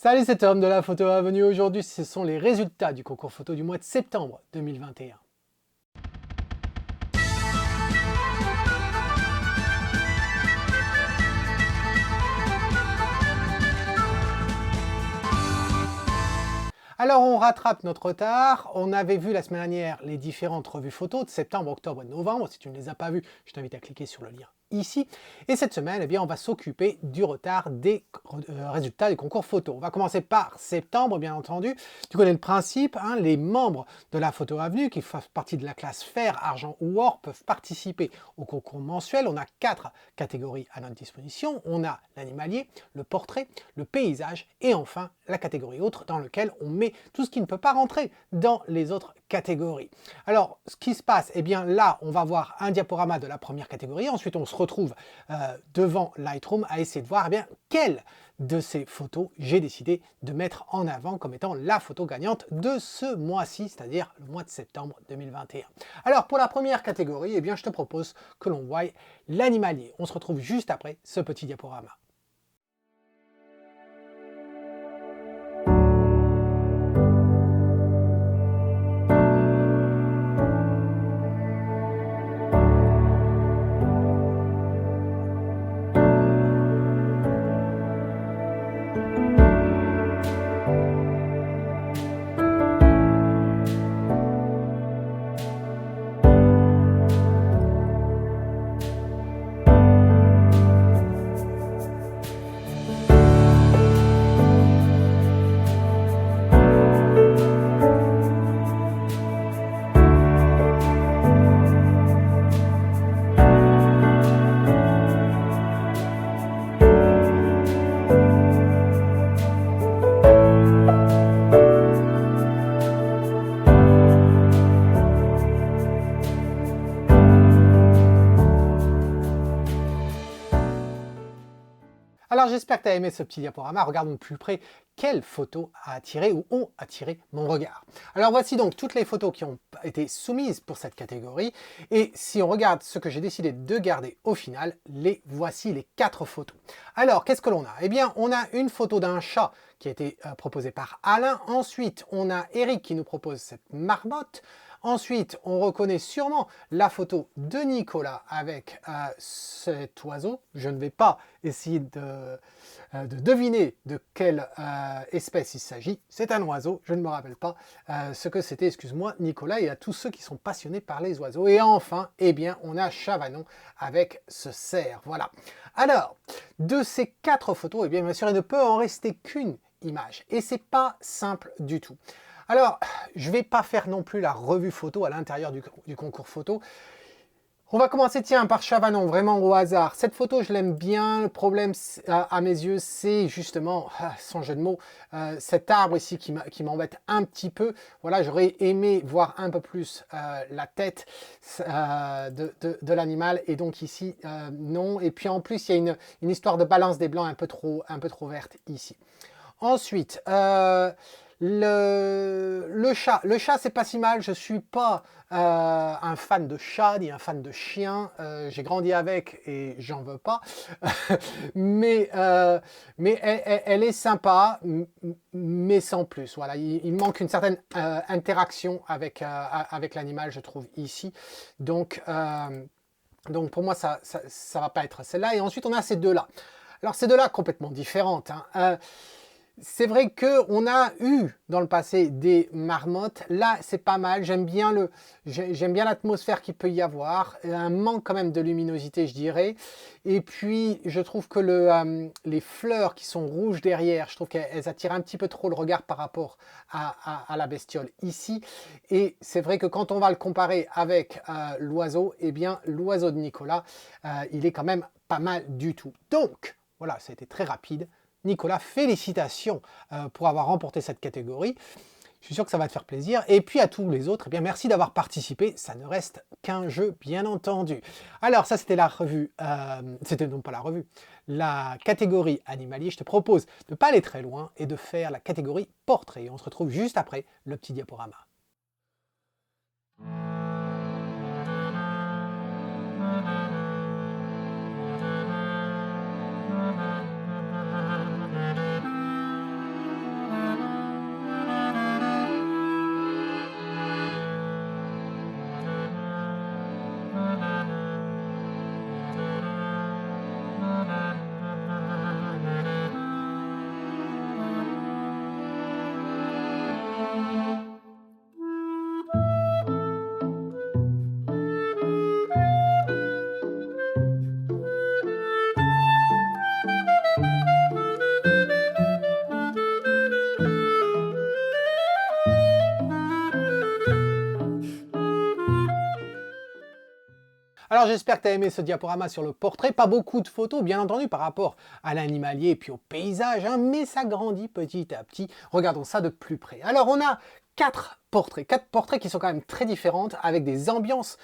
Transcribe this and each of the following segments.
Salut, c'est Tom de la Photo Avenue. Aujourd'hui, ce sont les résultats du concours photo du mois de septembre 2021. Alors on rattrape notre retard. On avait vu la semaine dernière les différentes revues photos de septembre, octobre et novembre. Si tu ne les as pas vues, je t'invite à cliquer sur le lien ici. Et cette semaine, eh bien, on va s'occuper du retard des résultats des concours photo. On va commencer par septembre, bien entendu. Tu connais le principe, hein, les membres de la Photo Avenue qui font partie de la classe fer, argent ou or peuvent participer au concours mensuel. On a 4 catégories à notre disposition. On a l'animalier, le portrait, le paysage et enfin la catégorie autre dans laquelle on met tout ce qui ne peut pas rentrer dans les autres catégories. Alors, ce qui se passe, eh bien là, on va voir un diaporama de la première catégorie. Ensuite, on se retrouve devant Lightroom à essayer de voir eh bien, quelle de ces photos j'ai décidé de mettre en avant comme étant la photo gagnante de ce mois-ci, c'est-à-dire le mois de septembre 2021. Alors, pour la première catégorie, eh bien, je te propose que l'on voie l'animalier. On se retrouve juste après ce petit diaporama. Alors j'espère que tu as aimé ce petit diaporama. Regardons de plus près quelles photos a attiré ou ont attiré mon regard. Alors voici donc toutes les photos qui ont été soumises pour cette catégorie. Et si on regarde ce que j'ai décidé de garder au final, voici les 4 photos. Alors qu'est-ce que l'on a? Eh bien on a une photo d'un chat qui a été proposée par Alain. Ensuite on a Eric qui nous propose cette marmotte. Ensuite, on reconnaît sûrement la photo de Nicolas avec cet oiseau. Je ne vais pas essayer de deviner de quelle espèce il s'agit. C'est un oiseau, je ne me rappelle pas ce que c'était, excuse-moi Nicolas, et à tous ceux qui sont passionnés par les oiseaux. Et enfin, eh bien, on a Chavanon avec ce cerf. Voilà. Alors, de ces 4 photos, eh bien, bien sûr, il ne peut en rester qu'une image. Et c'est pas simple du tout. Alors, je ne vais pas faire non plus la revue photo à l'intérieur du concours photo. On va commencer, tiens, par Chavanon, vraiment au hasard. Cette photo, je l'aime bien. Le problème, à mes yeux, c'est justement, sans jeu de mots, cet arbre ici qui m'embête un petit peu. Voilà, j'aurais aimé voir un peu plus la tête de l'animal. Et donc ici, non. Et puis en plus, il y a une histoire de balance des blancs un peu trop verte ici. Ensuite, le chat c'est pas si mal, je suis pas un fan de chat ni un fan de chien, j'ai grandi avec et j'en veux pas, mais elle est sympa, mais sans plus, voilà, il manque une certaine interaction avec l'animal, je trouve, ici, donc pour moi ça va pas être celle-là, et ensuite on a ces deux-là. Alors ces deux-là complètement différentes, hein. C'est vrai qu'on a eu dans le passé des marmottes. Là, c'est pas mal. J'aime bien l'atmosphère qu'il peut y avoir. Un manque quand même de luminosité, je dirais. Et puis, je trouve que les fleurs qui sont rouges derrière, je trouve qu'elles attirent un petit peu trop le regard par rapport à la bestiole ici. Et c'est vrai que quand on va le comparer avec l'oiseau, eh bien, l'oiseau de Nicolas, il est quand même pas mal du tout. Donc, voilà, ça a été très rapide. Nicolas, félicitations pour avoir remporté cette catégorie. Je suis sûr que ça va te faire plaisir. Et puis à tous les autres, eh bien, merci d'avoir participé. Ça ne reste qu'un jeu, bien entendu. Alors, ça, c'était la revue. C'était non pas la revue. La catégorie animalier. Je te propose de ne pas aller très loin et de faire la catégorie portrait. On se retrouve juste après le petit diaporama. Alors j'espère que tu as aimé ce diaporama sur le portrait. Pas beaucoup de photos, bien entendu, par rapport à l'animalier et puis au paysage, hein, mais ça grandit petit à petit. Regardons ça de plus près. Alors on a quatre portraits qui sont quand même très différentes, avec des ambiances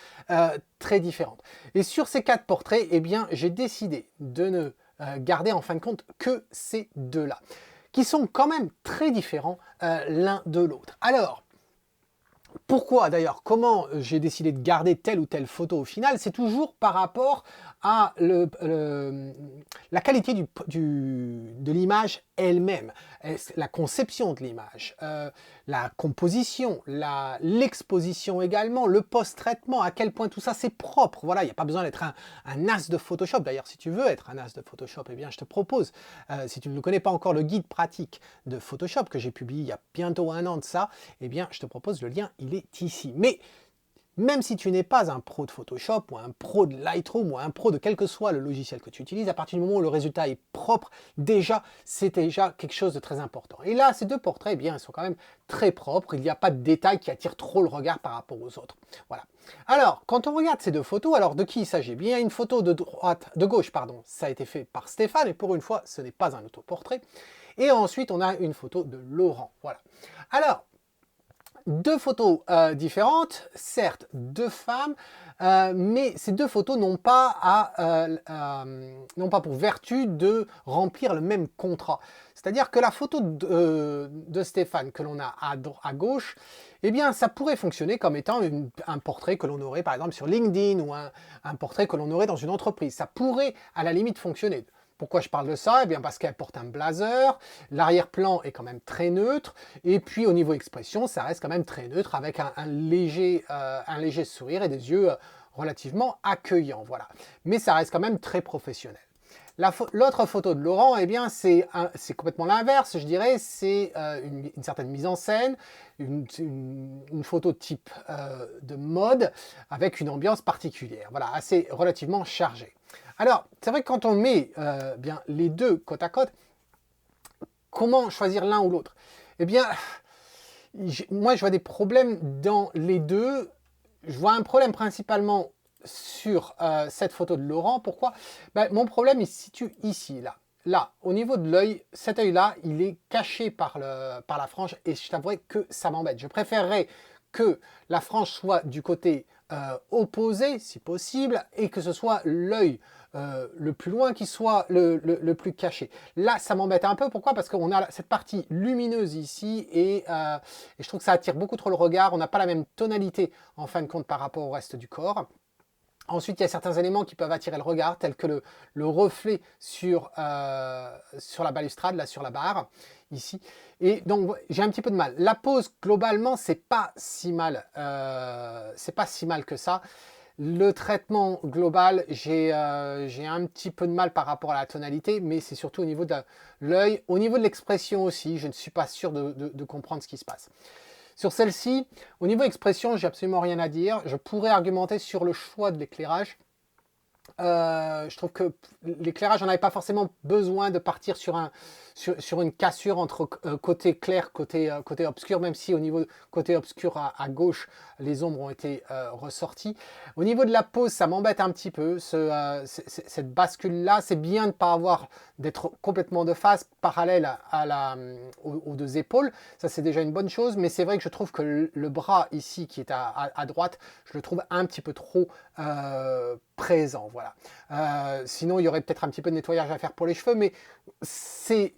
très différentes. Et sur ces quatre portraits, eh bien, j'ai décidé de ne garder en fin de compte que ces deux-là, qui sont quand même très différents l'un de l'autre. Alors, pourquoi d'ailleurs, comment j'ai décidé de garder telle ou telle photo au final, c'est toujours par rapport à la qualité de l'image elle-même, la conception de l'image, la composition, l'exposition également, le post-traitement, à quel point tout ça c'est propre. Voilà, il n'y a pas besoin d'être un as de Photoshop. D'ailleurs, si tu veux être un as de Photoshop, eh bien, je te propose, si tu ne connais pas encore le guide pratique de Photoshop que j'ai publié il y a bientôt 1 an de ça, eh bien, je te propose le lien, il est ici. Mais même si tu n'es pas un pro de Photoshop ou un pro de Lightroom ou un pro de quel que soit le logiciel que tu utilises, à partir du moment où le résultat est propre, c'est déjà quelque chose de très important. Et là, ces deux portraits, eh bien, ils sont quand même très propres. Il n'y a pas de détails qui attirent trop le regard par rapport aux autres. Voilà. Alors, quand on regarde ces deux photos, alors de qui il s'agit? Bien, une photo de gauche, pardon, ça a été fait par Stéphane, et pour une fois, ce n'est pas un autoportrait. Et ensuite, on a une photo de Laurent. Voilà. Alors, deux photos différentes, certes deux femmes, mais ces deux photos n'ont pas, n'ont pas pour vertu de remplir le même contrat. C'est-à-dire que la photo de Stéphane que l'on a à gauche, eh bien ça pourrait fonctionner comme étant un portrait que l'on aurait par exemple sur LinkedIn ou un portrait que l'on aurait dans une entreprise. Ça pourrait à la limite fonctionner. Pourquoi je parle de ça? Eh bien parce qu'elle porte un blazer, l'arrière-plan est quand même très neutre, et puis au niveau expression, ça reste quand même très neutre, avec un léger sourire et des yeux relativement accueillants, voilà. Mais ça reste quand même très professionnel. L'autre photo de Laurent, eh bien c'est complètement l'inverse, je dirais, c'est une certaine mise en scène, une photo type de mode, avec une ambiance particulière, voilà, assez relativement chargée. Alors, c'est vrai que quand on met bien les deux côte à côte, comment choisir l'un ou l'autre? Eh bien, moi je vois des problèmes dans les deux. Je vois un problème principalement sur cette photo de Laurent. Pourquoi? Ben, mon problème il se situe ici, là. Là, au niveau de l'œil, cet œil-là, il est caché par la frange et je t'avouerai que ça m'embête. Je préférerais que la frange soit du côté opposé, si possible, et que ce soit l'œil le plus loin qui soit le plus caché. Là, ça m'embête un peu. Pourquoi? Parce qu'on a cette partie lumineuse ici et je trouve que ça attire beaucoup trop le regard. On n'a pas la même tonalité, en fin de compte, par rapport au reste du corps. Ensuite, il y a certains éléments qui peuvent attirer le regard, tels que le reflet sur la balustrade, là, sur la barre, ici. Et donc, j'ai un petit peu de mal. La pose, globalement, c'est pas si mal. C'est pas si mal que ça. Le traitement global, j'ai un petit peu de mal par rapport à la tonalité, mais c'est surtout au niveau de l'œil. Au niveau de l'expression aussi, je ne suis pas sûr de comprendre ce qui se passe. Sur celle-ci, au niveau expression, j'ai absolument rien à dire. Je pourrais argumenter sur le choix de l'éclairage. Je trouve que l'éclairage, on n'avait pas forcément besoin de partir sur une cassure entre côté clair, côté obscur, même si au niveau côté obscur à gauche, les ombres ont été ressorties. Au niveau de la pose, ça m'embête un petit peu, cette bascule-là. C'est bien de ne pas d'être complètement de face, parallèle aux deux épaules. Ça, c'est déjà une bonne chose, mais c'est vrai que je trouve que le bras ici, qui est à droite, je le trouve un petit peu trop présent, voilà. Sinon, il y aurait peut-être un petit peu de nettoyage à faire pour les cheveux, mais c'est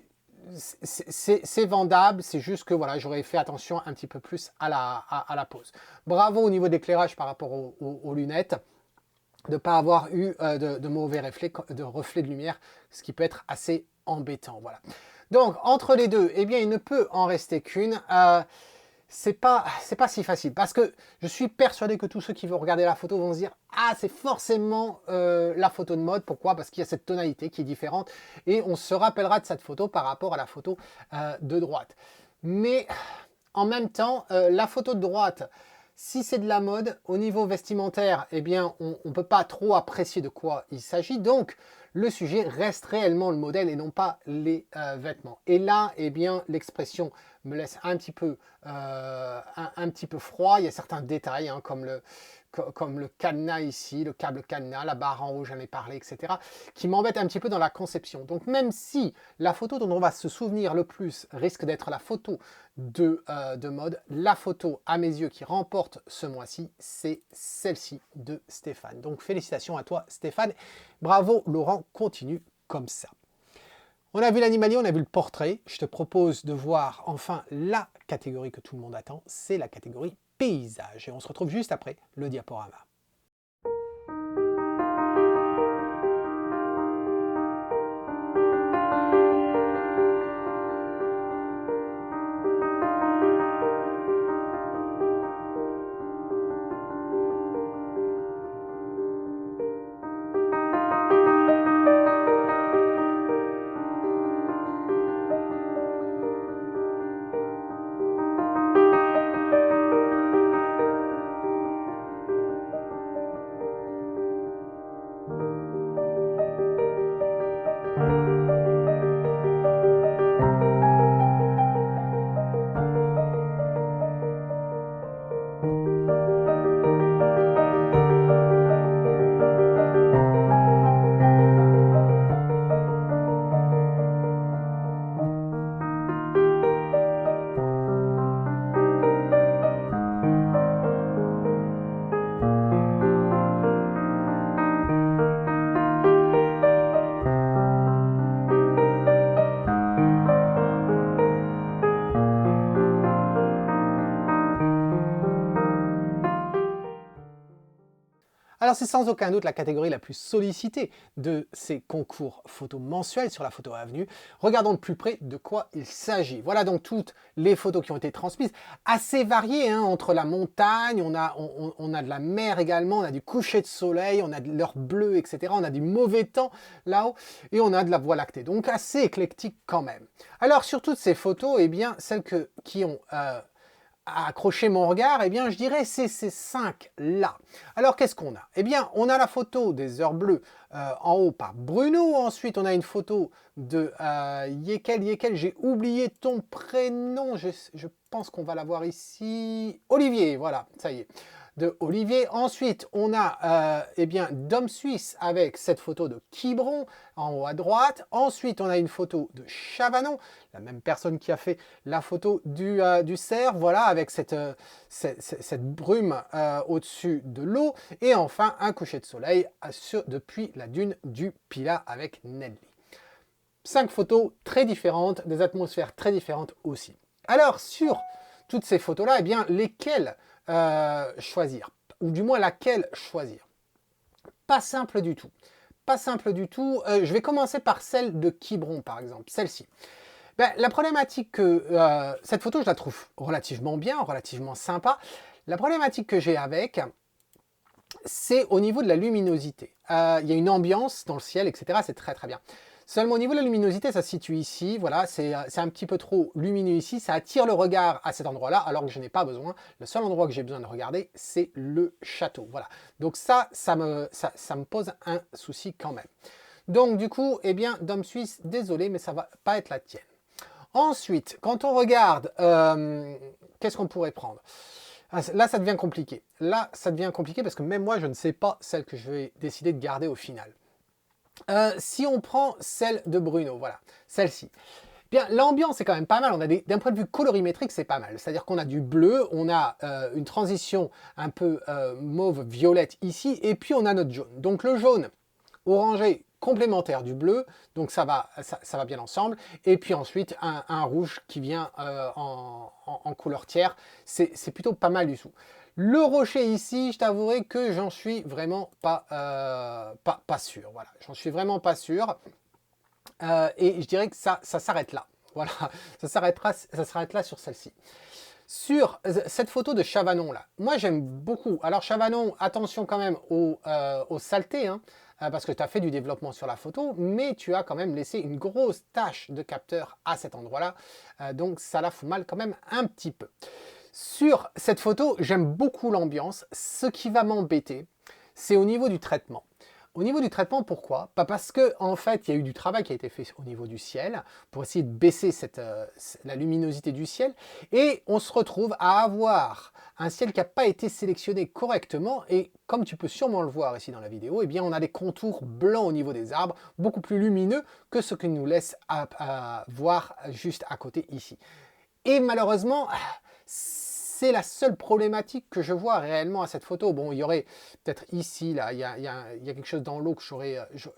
vendable, c'est juste que voilà, j'aurais fait attention un petit peu plus à la pose. Bravo au niveau d'éclairage par rapport aux lunettes, de ne pas avoir eu de mauvais reflets de lumière, ce qui peut être assez embêtant, voilà. Donc, entre les deux, eh bien, il ne peut en rester qu'une. C'est pas si facile, parce que je suis persuadé que tous ceux qui vont regarder la photo vont se dire « Ah, c'est forcément la photo de mode ». Pourquoi? Parce qu'il y a cette tonalité qui est différente, et on se rappellera de cette photo par rapport à la photo de droite. Mais en même temps, la photo de droite, si c'est de la mode, au niveau vestimentaire, eh bien, on ne peut pas trop apprécier de quoi il s'agit. Donc, le sujet reste réellement le modèle et non pas les vêtements. Et là, eh bien, l'expression me laisse un petit peu froid. Il y a certains détails, hein, comme comme le cadenas ici, le câble cadenas, la barre en haut, j'en ai parlé, etc., qui m'embêtent un petit peu dans la conception. Donc même si la photo dont on va se souvenir le plus risque d'être la photo de mode, la photo à mes yeux qui remporte ce mois-ci, c'est celle-ci de Stéphane. Donc félicitations à toi Stéphane, bravo Laurent, continue comme ça. On a vu l'animalier, on a vu le portrait. Je te propose de voir enfin la catégorie que tout le monde attend, c'est la catégorie paysage. Et on se retrouve juste après le diaporama. Alors c'est sans aucun doute la catégorie la plus sollicitée de ces concours photos mensuels sur la photo avenue. Regardons de plus près de quoi il s'agit. Voilà donc toutes les photos qui ont été transmises, assez variées, hein, entre la montagne, on a de la mer également, on a du coucher de soleil, on a de l'heure bleue, etc. On a du mauvais temps là-haut et on a de la Voie lactée, donc assez éclectique quand même. Alors sur toutes ces photos, eh bien celles qui ont accrocher mon regard, eh bien, je dirais c'est ces 5-là. Alors, qu'est-ce qu'on a? Eh bien, on a la photo des heures bleues en haut par Bruno. Ensuite, on a une photo de Yekel, j'ai oublié ton prénom. Je pense qu'on va l'avoir ici. Olivier, voilà, ça y est. De Olivier. Ensuite, on a eh bien Dom Suisse avec cette photo de Quiberon en haut à droite. Ensuite, on a une photo de Chavanon, la même personne qui a fait la photo du cerf, voilà, avec cette brume au-dessus de l'eau. Et enfin, un coucher de soleil depuis la dune du Pilat avec Nelly. 5 photos très différentes, des atmosphères très différentes aussi. Alors, sur toutes ces photos-là, eh bien, lesquelles choisir, ou du moins laquelle choisir? Pas simple du tout. Pas simple du tout. Je vais commencer par celle de Quiberon, par exemple, celle-ci. Ben, la problématique que cette photo, je la trouve relativement bien, relativement sympa. La problématique que j'ai avec, c'est au niveau de la luminosité. Il y a une ambiance dans le ciel, etc. C'est très très bien. Seulement au niveau de la luminosité, ça se situe ici, voilà, c'est un petit peu trop lumineux ici, ça attire le regard à cet endroit-là, alors que je n'ai pas besoin. Le seul endroit que j'ai besoin de regarder, c'est le château, voilà. Donc ça me pose un souci quand même. Donc du coup, eh bien, Dom Suisse, désolé, mais ça va pas être la tienne. Ensuite, quand on regarde, qu'est-ce qu'on pourrait prendre? Là, ça devient compliqué. Là, ça devient compliqué parce que même moi, je ne sais pas celle que je vais décider de garder au final. Si on prend celle de Bruno, voilà, celle-ci. Bien, l'ambiance est quand même pas mal. On a d'un point de vue colorimétrique, c'est pas mal. C'est-à-dire qu'on a du bleu, on a une transition un peu mauve-violette ici, et puis on a notre jaune. Donc le jaune orangé complémentaire du bleu, donc ça va bien ensemble. Et puis ensuite un rouge qui vient en couleur tiers. C'est plutôt pas mal du tout. Le rocher ici, je t'avouerai que j'en suis vraiment pas sûr. Voilà, j'en suis vraiment pas sûr. Et je dirais que ça s'arrête là. Voilà, ça s'arrête là sur celle-ci. Sur cette photo de Chavanon là, moi j'aime beaucoup. Alors Chavanon, attention quand même aux saletés, hein, parce que tu as fait du développement sur la photo, mais tu as quand même laissé une grosse tache de capteur à cet endroit-là. Donc ça la fout mal quand même un petit peu. Sur cette photo, j'aime beaucoup l'ambiance. Ce qui va m'embêter, c'est au niveau du traitement. Au niveau du traitement, pourquoi? Pas parce que en fait, il y a eu du travail qui a été fait au niveau du ciel pour essayer de baisser la luminosité du ciel, et on se retrouve à avoir un ciel qui n'a pas été sélectionné correctement, et comme tu peux sûrement le voir ici dans la vidéo, eh bien on a des contours blancs au niveau des arbres, beaucoup plus lumineux que ce que nous laisse à voir juste à côté ici. Et malheureusement, c'est la seule problématique que je vois réellement à cette photo. Bon, il y aurait peut-être ici, là, il y a quelque chose dans l'eau que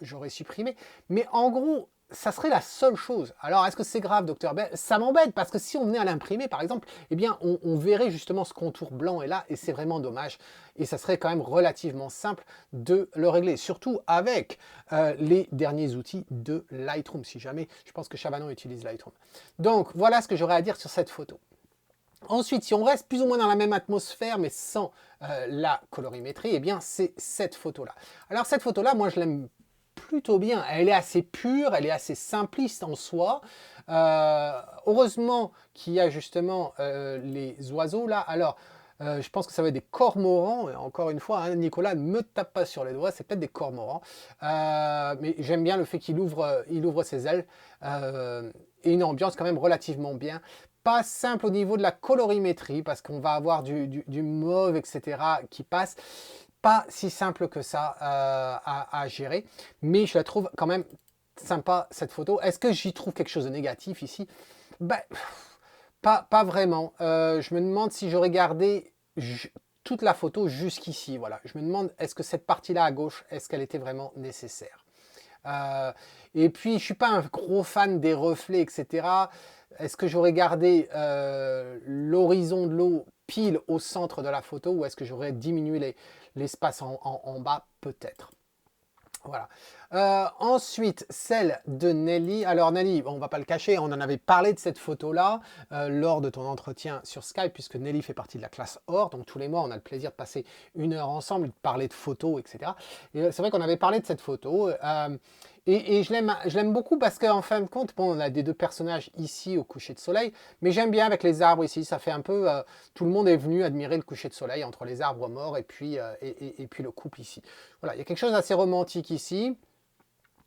j'aurais supprimé. Mais en gros, ça serait la seule chose. Alors, est-ce que c'est grave, docteur? Ben, ça m'embête, parce que si on venait à l'imprimer, par exemple, eh bien, on verrait justement ce contour blanc est là, et c'est vraiment dommage. Et ça serait quand même relativement simple de le régler, surtout avec les derniers outils de Lightroom, si jamais, je pense que Chavanon utilise Lightroom. Donc, voilà ce que j'aurais à dire sur cette photo. Ensuite, si on reste plus ou moins dans la même atmosphère, mais sans la colorimétrie, eh bien, c'est cette photo-là. Alors, cette photo-là, moi, je l'aime plutôt bien. Elle est assez pure, elle est assez simpliste en soi. Heureusement qu'il y a justement les oiseaux là. Alors, je pense que ça va être des cormorans. Et encore une fois, hein, Nicolas, ne me tape pas sur les doigts, c'est peut-être des cormorans. Mais j'aime bien le fait qu'il ouvre ses ailes. Et une ambiance quand même relativement bien. Pas simple au niveau de la colorimétrie, parce qu'on va avoir du mauve, etc. qui passe. Pas si simple que ça à gérer, mais je la trouve quand même sympa cette photo. Est-ce que j'y trouve quelque chose de négatif ici? Ben, pas vraiment. Je me demande si j'aurais gardé toute la photo jusqu'ici. Voilà. Je me demande, est-ce que cette partie-là à gauche, est-ce qu'elle était vraiment nécessaire? Et puis, je ne suis pas un gros fan des reflets, etc. Est-ce que j'aurais gardé l'horizon de l'eau pile au centre de la photo, ou est-ce que j'aurais diminué l'espace en bas? Peut-être. Voilà. Ensuite, celle de Nelly. Alors Nelly, on ne va pas le cacher, on en avait parlé de cette photo-là lors de ton entretien sur Skype, puisque Nelly fait partie de la classe OR, donc tous les mois on a le plaisir de passer 1 heure ensemble, de parler de photos, etc. Et c'est vrai qu'on avait parlé de cette photo, et je l'aime beaucoup parce qu'en fin de compte, bon, on a des deux personnages ici au coucher de soleil, mais j'aime bien avec les arbres ici, ça fait un peu, tout le monde est venu admirer le coucher de soleil entre les arbres morts et puis le couple ici. Voilà, il y a quelque chose d'assez romantique ici.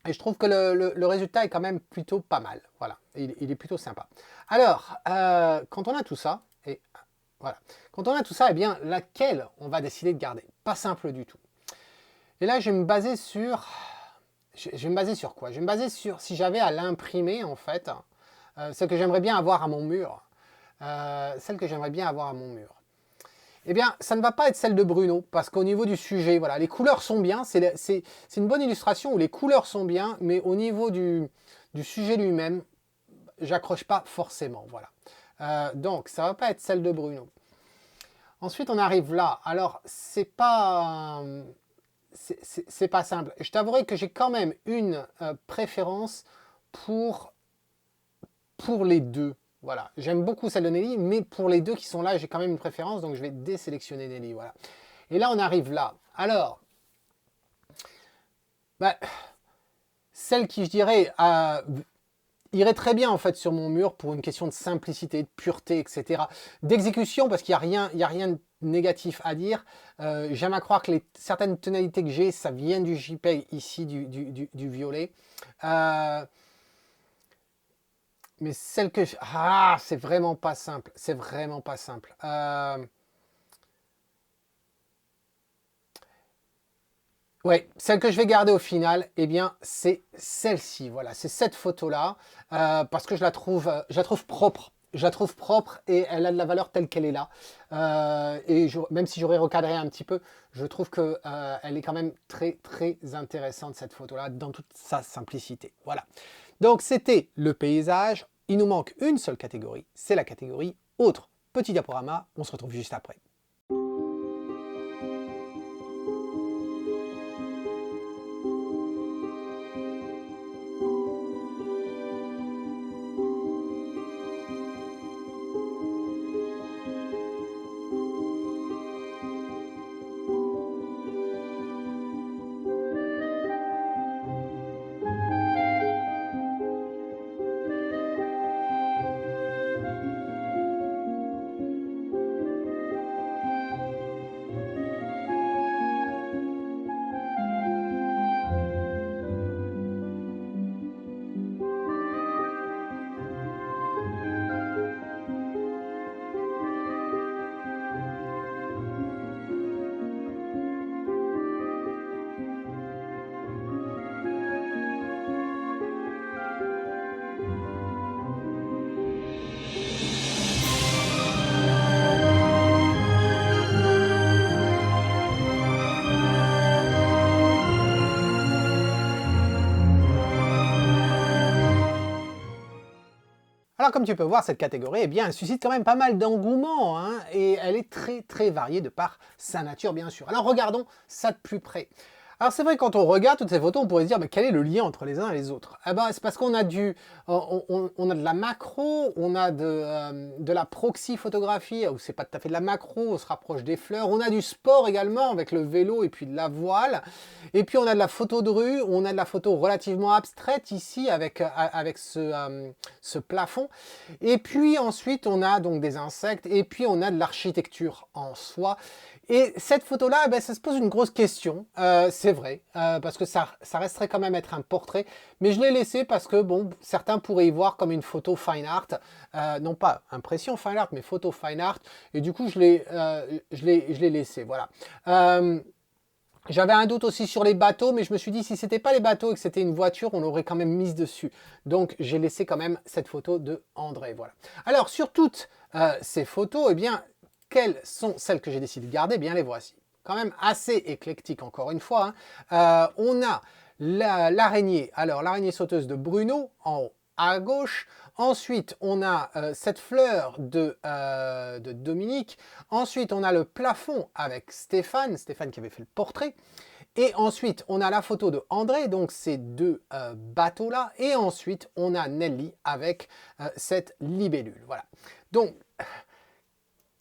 Et je trouve que le résultat est quand même plutôt pas mal. Voilà, il est plutôt sympa. Alors, quand on a tout ça, et voilà, quand on a tout ça, eh bien, laquelle on va décider de garder? Pas simple du tout. Et là, je vais me baser sur... Je vais me baser sur quoi? Je vais me baser sur, si j'avais à l'imprimer, en fait, celle que j'aimerais bien avoir à mon mur. Celle que j'aimerais bien avoir à mon mur. Eh bien, ça ne va pas être celle de Bruno, parce qu'au niveau du sujet, voilà, les couleurs sont bien, c'est une bonne illustration où les couleurs sont bien, mais au niveau du sujet lui-même, j'accroche pas forcément, voilà. Donc, ça va pas être celle de Bruno. Ensuite, on arrive là. Alors, c'est pas simple. Je t'avouerai que j'ai quand même une préférence pour les deux. Voilà, j'aime beaucoup celle de Nelly, mais pour les deux qui sont là, j'ai quand même une préférence, donc je vais désélectionner Nelly, voilà. Et là, on arrive là. Alors, bah, celle qui, je dirais, irait très bien en fait sur mon mur pour une question de simplicité, de pureté, etc. D'exécution, parce qu'il n'y a rien de négatif à dire. J'aime à croire que certaines tonalités que j'ai, ça vient du JPEG ici, du violet. Mais celle que je... Ah, c'est vraiment pas simple. C'est vraiment pas simple. Ouais, celle que je vais garder au final, eh bien, c'est celle-ci. Voilà, c'est cette photo-là. Parce que je la trouve propre. Je la trouve propre et elle a de la valeur telle qu'elle est là. Même si j'aurais recadré un petit peu, je trouve que elle est quand même très, très intéressante, cette photo-là, dans toute sa simplicité. Voilà. Donc, c'était le paysage. Il nous manque une seule catégorie, c'est la catégorie autre. Petit diaporama, on se retrouve juste après. Alors comme tu peux voir, cette catégorie, eh bien, elle suscite quand même pas mal d'engouement, hein, et elle est très très variée de par sa nature, bien sûr. Alors regardons ça de plus près. Alors c'est vrai, quand on regarde toutes ces photos, on pourrait se dire, mais quel est le lien entre les uns et les autres? Eh ben, c'est parce qu'on a on a de la macro, on a de la proxy photographie, où c'est pas tout à fait de la macro, on se rapproche des fleurs, on a du sport également, avec le vélo et puis de la voile, et puis on a de la photo de rue, on a de la photo relativement abstraite ici, avec ce plafond, et puis ensuite on a donc des insectes, et puis on a de l'architecture en soi. Et cette photo-là, ben, ça se pose une grosse question, c'est vrai, parce que ça resterait quand même être un portrait, mais je l'ai laissé parce que, bon, certains pourraient y voir comme une photo fine art, non pas impression fine art, mais photo fine art, et du coup, je l'ai laissé, voilà. J'avais un doute aussi sur les bateaux, mais je me suis dit, si c'était pas les bateaux et que c'était une voiture, on l'aurait quand même mise dessus. Donc, j'ai laissé quand même cette photo de André, voilà. Alors, sur toutes ces photos, eh bien, quelles sont celles que j'ai décidé de garder? Eh bien, les voici. Quand même assez éclectique, encore une fois, hein. On a l'araignée, alors l'araignée sauteuse de Bruno, en haut à gauche. Ensuite, on a cette fleur de Dominique. Ensuite, on a le plafond avec Stéphane qui avait fait le portrait. Et ensuite, on a la photo de André, donc ces deux bateaux-là. Et ensuite, on a Nelly avec cette libellule. Voilà. Donc,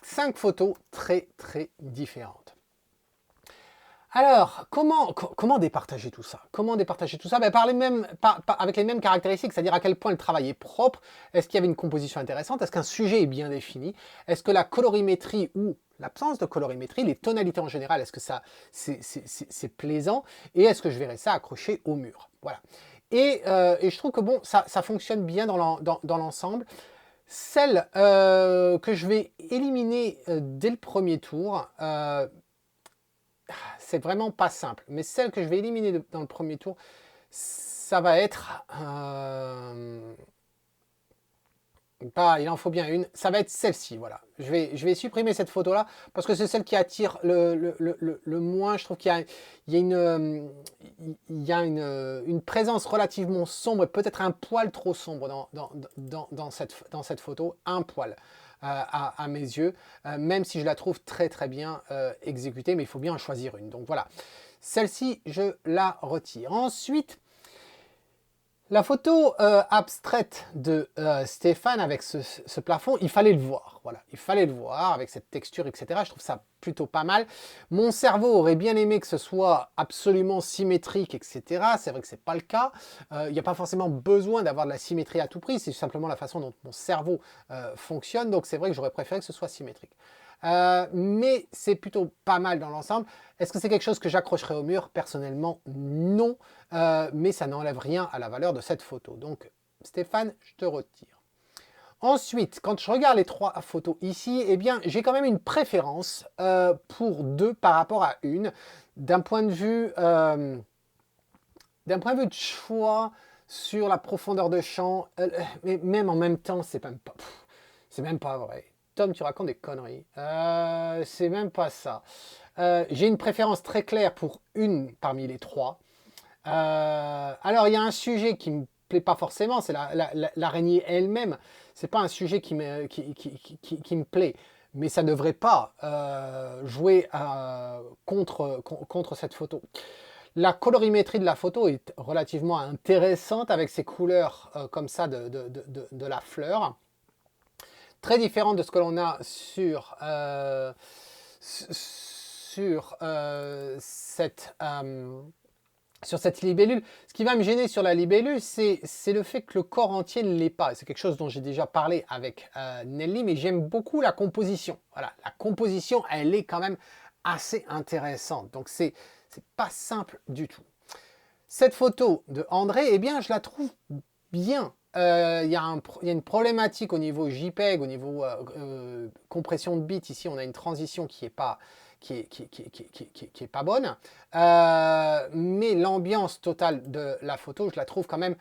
5 photos très très différentes. Alors, comment départager tout ça? Comment départager tout ça? Ben, avec les mêmes caractéristiques, c'est-à-dire à quel point le travail est propre, est-ce qu'il y avait une composition intéressante, est-ce qu'un sujet est bien défini, est-ce que la colorimétrie ou l'absence de colorimétrie, les tonalités en général, est-ce que ça c'est plaisant, et est-ce que je verrais ça accroché au mur? Voilà. Et je trouve que bon, ça fonctionne bien dans l'ensemble. Celle que je vais éliminer dès le premier tour, c'est vraiment pas simple. Mais celle que je vais éliminer dans le premier tour, ça va être... il en faut bien une. Ça va être celle-ci, voilà. Je vais supprimer cette photo-là parce que c'est celle qui attire le moins. Je trouve qu'il y a une présence relativement sombre et peut-être un poil trop sombre dans cette photo. Un poil. À mes yeux, même si je la trouve très très bien exécutée, mais il faut bien en choisir une. Donc voilà, celle-ci, je la retire. Ensuite, la photo abstraite de Stéphane avec ce plafond, il fallait le voir. Voilà, il fallait le voir avec cette texture, etc. Je trouve ça plutôt pas mal. Mon cerveau aurait bien aimé que ce soit absolument symétrique, etc. C'est vrai que c'est pas le cas. Il n'y a pas forcément besoin d'avoir de la symétrie à tout prix. C'est simplement la façon dont mon cerveau fonctionne. Donc c'est vrai que j'aurais préféré que ce soit symétrique. Mais c'est plutôt pas mal dans l'ensemble. Est-ce que c'est quelque chose que j'accrocherai au mur? Personnellement, non. Mais ça n'enlève rien à la valeur de cette photo. Donc, Stéphane, je te retire. Ensuite, quand je regarde les 3 photos ici, eh bien, j'ai quand même une préférence pour 2 par rapport à une. D'un point de vue de choix sur la profondeur de champ, mais même en même temps, c'est même pas vrai. Tom, tu racontes des conneries. C'est même pas ça. J'ai une préférence très claire pour une parmi les 3. Alors, il y a un sujet qui me plaît pas forcément, c'est l'araignée elle-même. C'est pas un sujet qui me plaît, mais ça ne devrait pas jouer contre cette photo. La colorimétrie de la photo est relativement intéressante avec ces couleurs comme ça de la fleur. Très différente de ce que l'on a sur cette libellule. Ce qui va me gêner sur la libellule, c'est le fait que le corps entier ne l'est pas. C'est quelque chose dont j'ai déjà parlé avec Nelly, mais j'aime beaucoup la composition. Voilà, la composition, elle est quand même assez intéressante. Donc, c'est pas simple du tout. Cette photo de André, eh bien, je la trouve bien. Il y a une problématique au niveau JPEG, au niveau compression de bits. Ici, on a une transition qui est pas bonne, mais l'ambiance totale de la photo, je la trouve quand même,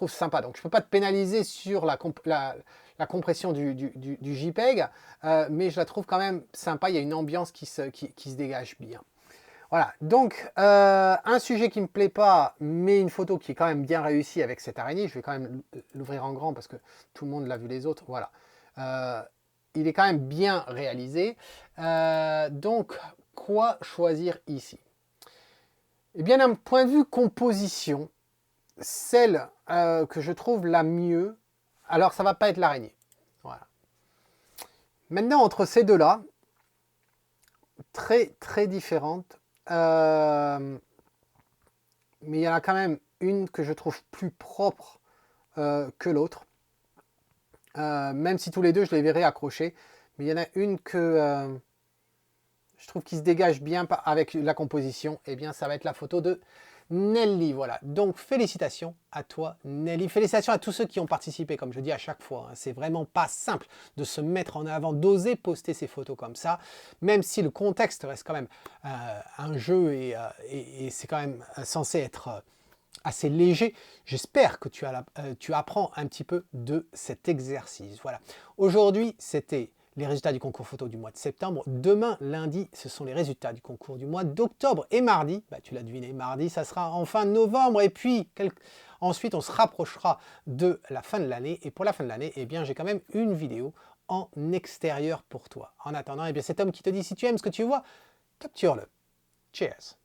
sympa. Donc je peux pas te pénaliser sur la compression du JPEG, mais je la trouve quand même sympa. Il y a une ambiance qui se dégage bien. Voilà, donc un sujet qui ne me plaît pas, mais une photo qui est quand même bien réussie avec cette araignée. Je vais quand même l'ouvrir en grand parce que tout le monde l'a vu les autres. Voilà. Il est quand même bien réalisé. Donc, quoi choisir ici? Eh bien, d'un point de vue composition, celle que je trouve la mieux, alors ça va pas être l'araignée. Voilà. Maintenant, entre ces deux-là, très très différentes, mais il y en a quand même une que je trouve plus propre que l'autre. Même si tous les deux je les verrai accrochés, mais il y en a une que je trouve qui se dégage bien avec la composition. Et bien ça va être la photo de Nelly. Voilà, donc félicitations à toi Nelly, félicitations à tous ceux qui ont participé, comme je dis à chaque fois, hein. C'est vraiment pas simple de se mettre en avant, d'oser poster ces photos comme ça, même si le contexte reste quand même un jeu et c'est quand même censé être assez léger. J'espère que tu apprends un petit peu de cet exercice. Voilà. Aujourd'hui, c'était les résultats du concours photo du mois de septembre. Demain, lundi, ce sont les résultats du concours du mois d'octobre. Et mardi, bah, tu l'as deviné, mardi, ça sera en fin novembre. Et puis, ensuite, on se rapprochera de la fin de l'année. Et pour la fin de l'année, eh bien, j'ai quand même une vidéo en extérieur pour toi. En attendant, eh bien, cet homme qui te dit, si tu aimes ce que tu vois, capture-le. Cheers!